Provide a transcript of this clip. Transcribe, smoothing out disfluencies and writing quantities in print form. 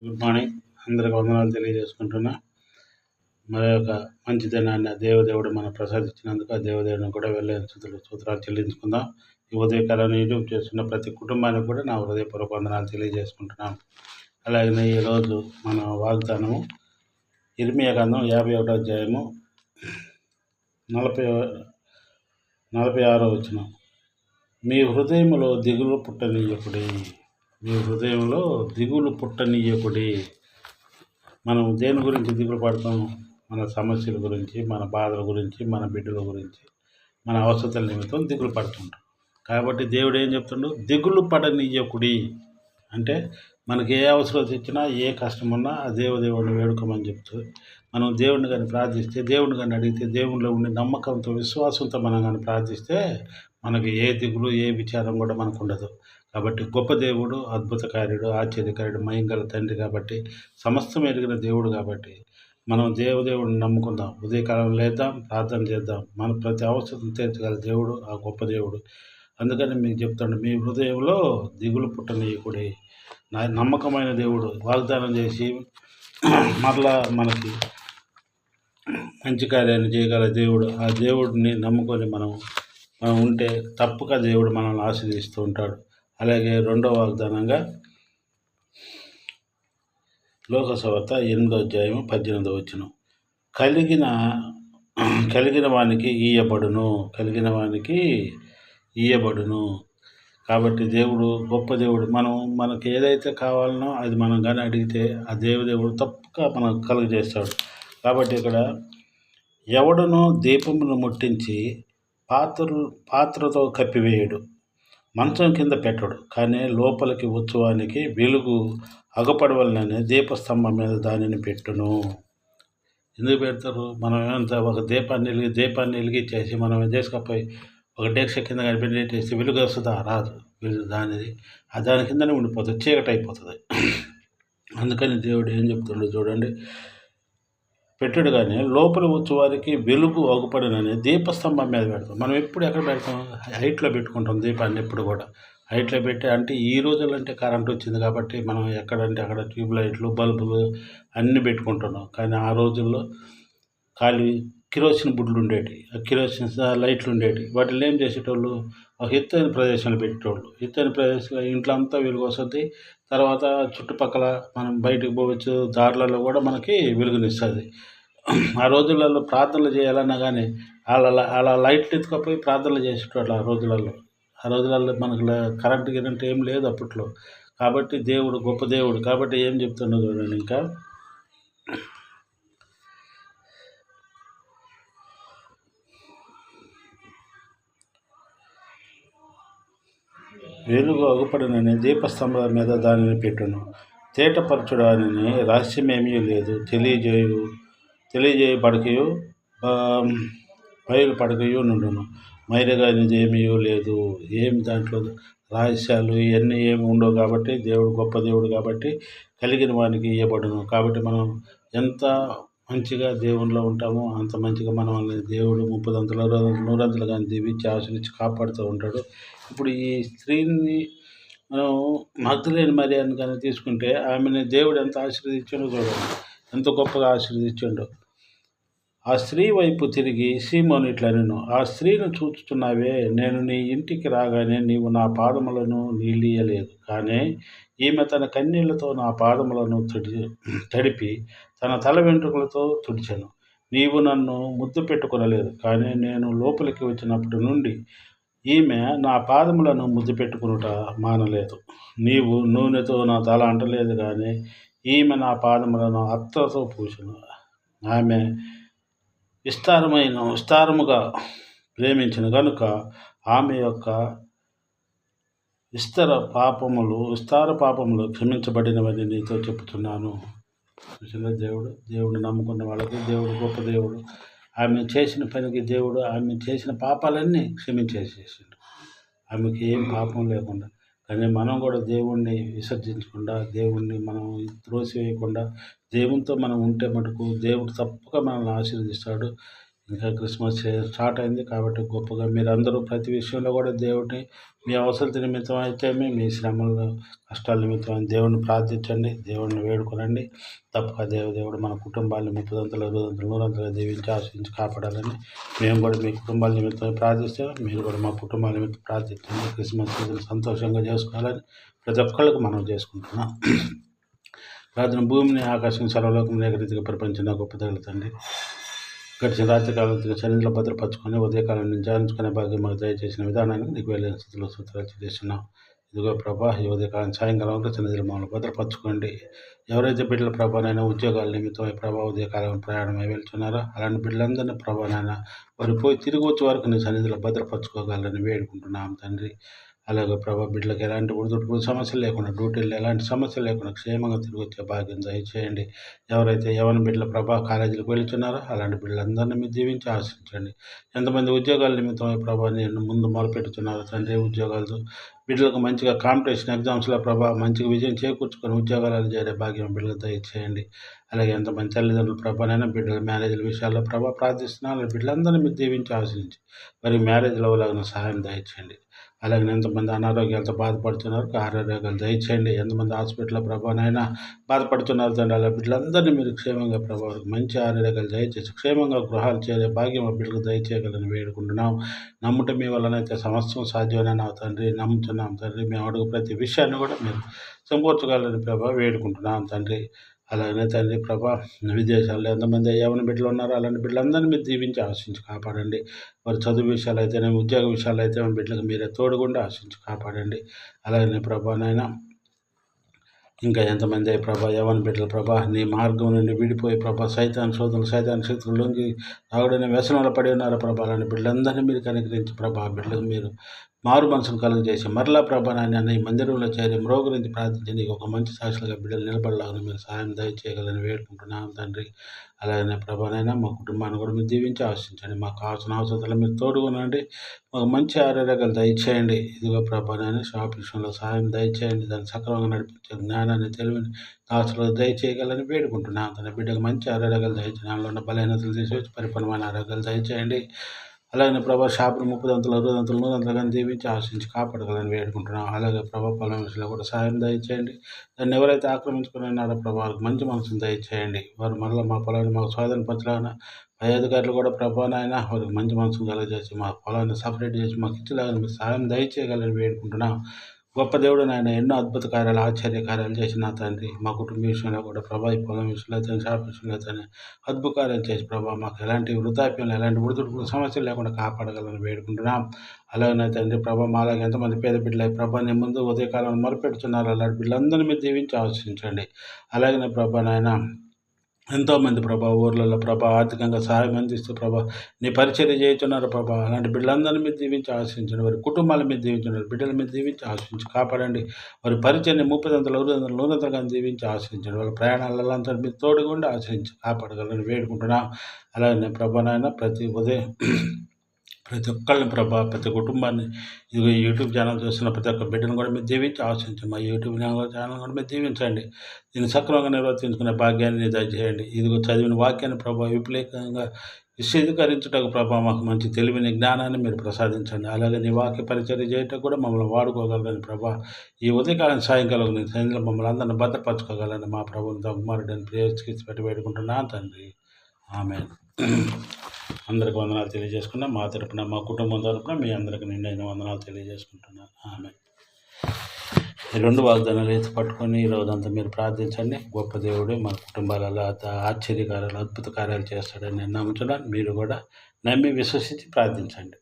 Good morning. అందరికి వందనాలు తెలియజేసుకుంటున్నా. మరి యొక్క మంచి దినాన్ని దేవదేవుడు మనకు ప్రసాదించినందుకు ఆ దేవదేవుడిని కూడా వెళ్ళని స్తోత్రాలు చెల్లించుకుందాం. ఈ ఉదయకాలాన్ని యూట్యూబ్ చేస్తున్న ప్రతి కుటుంబానికి కూడా నా హృదయపూర్వక వందనాలు తెలియజేసుకుంటున్నాను. అలాగే ఈరోజు మన వాగ్దానము ఇర్మియా గ్రంథం 51వ అధ్యాయము 46వ వచనం. మీ హృదయములో దిగులు పుట్టనీయకుడి. మీ హృదయంలో దిగులు పుట్టనీయకుడి. మనం దేని గురించి దిగులు పడతాం? మన సమస్యల గురించి, మన బాధల గురించి, మన బిడ్డల గురించి, మన అవసరతల నిమిత్తం దిగులు పడుతుంటాం. కాబట్టి దేవుడు ఏం చెప్తుండు? దిగులు పడనీయకుడి అంటే మనకి ఏ అవసరం ఇచ్చినా, ఏ కష్టం ఉన్నా ఆ దేవుడిని వేడుకోమని చెప్తుంది. మనం దేవుడిని కానీ ప్రార్థిస్తే, దేవుడిని కానీ అడిగితే, దేవుడిలో ఉండే నమ్మకంతో, విశ్వాసంతో మనం కానీ ప్రార్థిస్తే మనకి ఏ దిగులు, ఏ విచారం కూడా మనకు ఉండదు. కాబట్టి గొప్ప దేవుడు, అద్భుతకార్యుడు, ఆశ్చర్యకార్యుడు, మహింగల తండ్రి కాబట్టి, సమస్తం ఎరిగిన దేవుడు కాబట్టి మనం దేవుడిని నమ్ముకుందాం. ఉదయకాలం లేద్దాం, ప్రార్థన చేద్దాం. మన ప్రతి అవసరం తీర్చగల దేవుడు ఆ గొప్ప దేవుడు. అందుకని మీకు చెప్తాను, మీ హృదయంలో దిగులు పుట్టనీయకుడి. నా నమ్మకమైన దేవుడు వాగ్దానం చేసి మరలా మనకి మంచి కార్యాన్ని చేయగల దేవుడు. ఆ దేవుడిని నమ్ముకొని మనం ఉంటే తప్పక దేవుడు మనల్ని ఆశీర్వదిస్తూ ఉంటాడు. అలాగే రెండవ వాగ్దానంగా లోకసువార్త 8వ అధ్యాయం 18వ వచనం. కలిగిన వానికి ఇయ్యబడును. కాబట్టి దేవుడు గొప్ప దేవుడు. మనకి ఏదైతే కావాలనో అది మనం కానీ అడిగితే ఆ దేవుడు తప్పక మనకు కలుగజేస్తాడు. కాబట్టి ఇక్కడ ఎవడనో దీపమును ముట్టించి పాత్రతో కప్పివేయడు, మంచం కింద పెట్టడు, కానీ లోపలికి వచ్చువానికి వెలుగు అగపడవలనని దీపస్తంభం మీద దానిని పెట్టును. ఎందుకు పెడతారు? మనం ఏమంతా ఒక దీపాన్ని వెలిగించేసి మనం తీసుకపోయి ఒక డేక్ష కింద పెట్టేసి వెలుగు వస్తుందా? రాదు. దాని కిందనే ఉండిపోతుంది, చీకటి అయిపోతుంది. అందుకని దేవుడు ఏం చెప్తుండో చూడండి. పెట్టాడు, కానీ లోపల వచ్చే వారికి వెలుగు అగుపడనని దీపస్తంభం మీద పెడతాం. మనం ఎప్పుడు ఎక్కడ పెడతాం? హైట్లో పెట్టుకుంటాం దీపాన్ని. ఎప్పుడు కూడా హైట్లో పెట్టి, అంటే ఈ రోజుల్లో అంటే కరెంట్ వచ్చింది కాబట్టి మనం ఎక్కడంటే అక్కడ ట్యూబ్ లైట్లు, బల్బులు అన్నీ పెట్టుకుంటున్నాం. కానీ ఆ రోజుల్లో ఖాళీ కిరోసిన్ బుడ్లు ఉండేవి, ఆ కిరోసిన్ లైట్లు ఉండేవి. వాటిని ఏం చేసేటోళ్ళు? ఒక ఎత్తైన ప్రదేశంలో పెట్టేటోళ్ళు. ఎత్తైన ప్రదేశంలో ఇంట్లో అంతా వెలుగు వస్తుంది. తర్వాత చుట్టుపక్కల మనం బయటకు పోవచ్చు, దారులలో కూడా మనకి వెలుగునిస్తుంది. ఆ రోజులలో ప్రార్థనలు చేయాలన్నా కానీ అలా లైట్లు ఎత్తుకపోయి ప్రార్థనలు చేసేటోళ్ళు. ఆ రోజులలో మనకు కరెంటు గిరంటే ఏం లేదు అప్పట్లో. కాబట్టి దేవుడు గొప్ప దేవుడు. కాబట్టి ఏం చెప్తున్నా చూడండి, ఇంకా వెలుగు అగుపడనని దీపస్తంభం మీద దానిని పెట్టును. తేటపరచుడాని రహస్యమేమీ లేదు, తెలియజేయబడకయు బయలుపడకయు నుండును. మైరగానిది ఏమీ లేదు. ఏమి దాంట్లో రహస్యాలు ఇవన్నీ ఏమి ఉండవు. కాబట్టి దేవుడు గొప్ప దేవుడు కాబట్టి కలిగిన వానికి ఇవ్వబడును. కాబట్టి మనం ఎంత మంచిగా దేవునిలో ఉంటామో అంత మంచిగా మనల్ని దేవుడు 30 100 కానీ దీవించి ఆశీర్వించి కాపాడుతూ ఉంటాడు. ఇప్పుడు ఈ స్త్రీని మనం మగ్ధలేని మరియని కానీ తీసుకుంటే ఆమెని దేవుడు ఎంత ఆశీర్వదించాడో చూడండి, ఎంత గొప్పగా ఆశీర్వదించాడో. ఆ స్త్రీ వైపు తిరిగి సీమోను ఇట్లనెను, ఆ స్త్రీని చూస్తున్నావే, నేను నీ ఇంటికి రాగానే నీవు నా పాదములను నీళ్ళియలేదు, కానీ ఈమె తన కన్నీళ్లతో నా పాదములను తడిపి తన తల వెంట్రుకలతో తుడిచెను. నీవు నన్ను ముద్దు పెట్టుకొనలేదు, కానీ నేను లోపలికి వచ్చినప్పటి నుండి ఈమె నా పాదములను ముద్దు పెట్టుకునుట మానలేదు. నీవు నూనెతో నా తల అంటలేదు, కానీ ఈమె నా పాదములను అత్తతో పూసెను. ఆమె విస్తారముగా ప్రేమించిన కనుక ఆమె యొక్క విస్తార పాపములు క్షమించబడినవని నీతో చెప్తున్నాను. దేవుడు నమ్ముకున్న వాళ్ళకి దేవుడు గొప్ప దేవుడు. ఆమె చేసిన పనికి దేవుడు ఆమె చేసిన పాపాలన్నీ క్షమించేసేసిండు. ఆమెకి ఏం పాపం లేకుండా. కానీ మనం కూడా దేవుణ్ణి విసర్జించకుండా, దేవుణ్ణి మనం త్రోసివేయకుండా దేవునితో మనం ఉంటే మటుకు దేవుడు తప్పక మనల్ని ఆశీర్వదిస్తాడు. ఇంకా క్రిస్మస్ స్టార్ట్ అయింది కాబట్టి గొప్పగా మీరందరూ ప్రతి విషయంలో కూడా దేవుడిని మీ అవసరత నిమిత్తం అయితే మీ శ్రమలు కష్టాల నిమిత్తం దేవుడిని ప్రార్థించండి, దేవుడిని వేడుకోనండి. తప్పక దేవుడు మన కుటుంబాన్ని 30 100 దీవించి ఆశించి కాపాడాలని మేము కూడా మీ కుటుంబాల నిమిత్తం ప్రార్థిస్తాం. మీరు కూడా మా కుటుంబాల నిమిత్తం ప్రార్థించండి. క్రిస్మస్ సీజన్ సంతోషంగా చేసుకోవాలని ప్రతి ఒక్కళ్ళకి మనం చేసుకుంటున్నాం. ప్రార్థన భూమిని ఆకాశం సర్వలోకం ఏకరీతిగా ప్రపంచంలో గొప్ప తగులుతండి. గడిచిన రాత్రి కాలం సన్నిధిలో భద్రపరచుకొని ఉదయకాలం నుంచి ధ్యానించుకునే భాగ్యం మాకు దయచేసిన విధానానికి నీకు వెళ్ళిన స్థితిలో సూత్రాలు చేస్తున్నాం. ఇదిగో ప్రభా ఈ ఉదయకాలం సాయంకాలం సన్నిధిలో మమ్మల్ని భద్రపరచుకోండి. ఎవరైతే బిడ్డల ప్రభానైనా ఉద్యోగాల నిమిత్తం ప్రభా ఉదయకాలం ప్రయాణమై వెళ్తున్నారో అలాంటి బిడ్డలందరినీ ప్రభానైనా వారు పోయి తిరిగి వచ్చే వరకు నీ సన్నిధిలో భద్రపరచుకోగలని వేడుకుంటున్నాం తండ్రి. అలాగే ప్రభా బిడ్డలకు ఎలాంటి ఒడిదుడుకులు సమస్యలు లేకుండా డ్యూటీలు ఎలాంటి సమస్యలు లేకుండా క్షేమంగా తిరిగి వచ్చే భాగ్యం దయచేయండి. ఎవరైతే యవన బిడ్డల ప్రభా కాలేజీలకు వెళ్తున్నారో అలాంటి బిడ్డలందరినీ మీరు దీవించి ఆశించండి. ఎంతమంది ఉద్యోగాల నిమిత్తం ప్రభా నేను ముందు మొదలుపెట్టుతున్నారు తండ్రి. ఉద్యోగాలతో బిడ్డలకు మంచిగా కాంపిటీషన్ ఎగ్జామ్స్లో ప్రభా మంచిగా విజయం చేకూర్చుకొని ఉద్యోగాలు చేరే భాగ్యం బిడ్డలకు దయచేయండి. అలాగే ఎంతమంది తల్లిదండ్రుల ప్రభానైనా బిడ్డల మ్యారేజ్ల విషయాల్లో ప్రభా ప్రార్థిస్తున్నారు. బిడ్డలందరినీ మీరు దీవించి ఆశించి మరి మ్యారేజ్లో లాగిన సహాయం దయచేయండి. అలాగే ఎంతమంది అనారోగ్యాలతో బాధపడుతున్నారు ఆరోగ్యాలు దయచేయండి. ఎంతమంది హాస్పిటల్లో ప్రభానైనా బాధపడుతున్నారు తండ్రి. అలా బిడ్డలందరినీ మీరు క్షేమంగా ప్రభావ మంచి ఆరోగ్యాలు దయచేసి క్షేమంగా గృహాలు చేరే భాగ్యం బిడ్డలకు దయచేయగలని వేడుకుంటున్నాం. నమ్ముట మీ వలనైతే సమస్తం సాధ్యమని తండ్రి నమ్ముతున్నాం తండ్రి. మేము అడుగు ప్రతి విషయాన్ని కూడా మీరు సమకూర్చగలని ప్రభావ వేడుకుంటున్నాం తండ్రి. అలాగనే తండ్రి ప్రభా విదేశాల్లో ఎంతమంది యవన బిడ్డలు ఉన్నారో అలాంటి బిడ్డలందరినీ మీరు దీవించి ఆశించి కాపాడండి. వారి చదువు విషయాలు అయితేనే ఉద్యోగ విషయాలు అయితే బిడ్డలకు మీరే తోడుగుండి ఆశించి కాపాడండి. అలాగనే ప్రభానైనా ఇంకా ఎంతమంది ప్రభా యవన బిడ్డల ప్రభా నీ మార్గం నుండి విడిపోయి ప్రభా సైతాన్ శక్తులు లొంగి తాగుడనే వ్యసనంలో పడి ఉన్నారో ప్రభా అలాంటి బిడ్డలందరినీ మీరు కనికరించి ప్రభా బిడ్డలకు మీరు మారు మనసును కలుగజేసి మరలా ప్రభానాన్ని ఈ మందిరంలో చేరి మ్రో గురించి ప్రార్థించి నీకు ఒక మంచి సాక్షులుగా బిడ్డలు నిలబడలాగా మీరు సహాయం దయచేయగలని వేడుకుంటున్నాం తండ్రి. అలాగనే ప్రభానైనా మా కుటుంబాన్ని కూడా మీరు దీవించి ఆశించండి. మాకు కావాల్సిన అవసరాలు మీరు తోడుగునండి. మాకు మంచి ఆరోగ్యాలు దయచేయండి. ఇదిగో ప్రభానైనా షాప్ విషయంలో సహాయం దయచేయండి. దాన్ని సక్రమంగా నడిపించే జ్ఞానాన్ని తెలివిని దాసులు దయచేయగలని వేడుకుంటున్నాం తన బిడ్డకు మంచి ఆరోగ్యాలు దయచేయండి. అందులో ఉన్న బలహీనతలు తీసివచ్చి పరిపూర్ణమైన ఆరోగ్యాలు దయచేయండి. అలాగే ప్రభా షాపులు 30 100 కానీ దీవించి ఆశించి కాపాడగలని వేడుకుంటున్నాం. అలాగే ప్రభా పొలం విషయంలో కూడా సాయం దయచేయండి. దాన్ని ఎవరైతే ఆక్రమించుకుని ఉన్నారో ప్రభా వారికి మంచి మనసును దయచేయండి. వారు మరలా మా పొలాన్ని మాకు స్వాధీన పరచాలన్న పై అధికారులు కూడా ప్రభానైనా వారికి మంచి మనసును కలగజేసి మా పొలాన్ని సపరేట్ చేసి మాకు ఇచ్చేలాగా మీరు సాయం దయచేయగలని వేడుకుంటున్నాం. గొప్ప దేవుడు నాయన ఎన్నో అద్భుత కార్యాలు ఆశ్చర్య కార్యాలు చేసిన తండ్రి. మా కుటుంబ విషయంలో కూడా ప్రభా ఈ పొలం విషయంలో అయితే షాప్ విషయంలో అయితే అద్భుత కార్యాలు చేసి ప్రభా మాకు ఎలాంటి వృద్ధాప్యం ఎలాంటి ఒడిదుడుకులు సమస్యలు లేకుండా కాపాడగలని వేడుకుంటున్నాం. అలాగే తండ్రి ప్రభా మా అలాగే ఎంతమంది పేద బిడ్డలు ప్రభా నీ ముందు ఉదయకాలం మొరపెడుతున్నారు. అలాంటి బిడ్డలందరినీ మీరు దీవించి ఆశించండి. అలాగే ప్రభా నాయన ఎంతోమంది ప్రభా ఊర్లలో ప్రభా ఆర్థికంగా సహాయం అందిస్తూ ప్రభా నీ పరిచర్య చేస్తున్నారు ప్రభా. అలాంటి బిడ్డలందరినీ మీరు దీవించి ఆశించండి. వారి కుటుంబాల మీద దీవించండి. బిడ్డల మీద దీవించి ఆశించి కాపాడండి. వారి పరిచర్ని 30 100 దీవించి ఆశించండి. వాళ్ళ ప్రయాణాలలో అంతా మీరు తోడుగుండి ఆశించి కాపాడగలని వేడుకుంటున్నాం. అలాగే ప్రభానైనా ప్రతి ఒక్కళ్ళని ప్రభా ప్రతి కుటుంబాన్ని ఇదిగో యూట్యూబ్ ఛానల్ చూస్తున్న ప్రతి ఒక్క బిడ్డను కూడా మీరు దీవించి ఆశించండి. మా యూట్యూబ్ ఛానల్ కూడా మీరు దీవించండి. దీన్ని సక్రమంగా నిర్వర్తించుకునే భాగ్యాన్ని దయచేయండి. ఇదిగో చదివిన వాక్యాన్ని ప్రభా విపరీతంగా విశదీకరించుటకు ప్రభా మాకు మంచి తెలివిని జ్ఞానాన్ని మీరు ప్రసాదించండి. అలాగే నీ వాక్య పరిచర్య చేయటం కూడా మమ్మల్ని వాడుకోగలరని ప్రభా ఈ ఉదయకాలం సాయంకాలం నీ సన్నిధిలో మమ్మల్ని అందరినీ భద్రపరచుకోగలని మా ప్రభుని కుమారుడని ప్రేయర్స్కి పెట్టి వేడుకుంటున్నాను తండ్రి. ఆమేన్. అందరికి వందనాలు తెలియజేసుకున్నాం. మా తరపున మా కుటుంబం తరపున మీ అందరికి నిండైన వందనాలు తెలియజేసుకుంటున్నాను. ఆమె ఈ 2 వాగ్దానాలు వేసి పట్టుకొని ఈ రోజంతా మీరు ప్రార్థించండి. గొప్ప దేవుడు మన కుటుంబాలలో ఆశ్చర్యకార్యాలు అద్భుత కార్యాలు చేస్తాడని నేను నమ్ముతున్నాను. మీరు కూడా నమ్మి విశ్వసించి ప్రార్థించండి.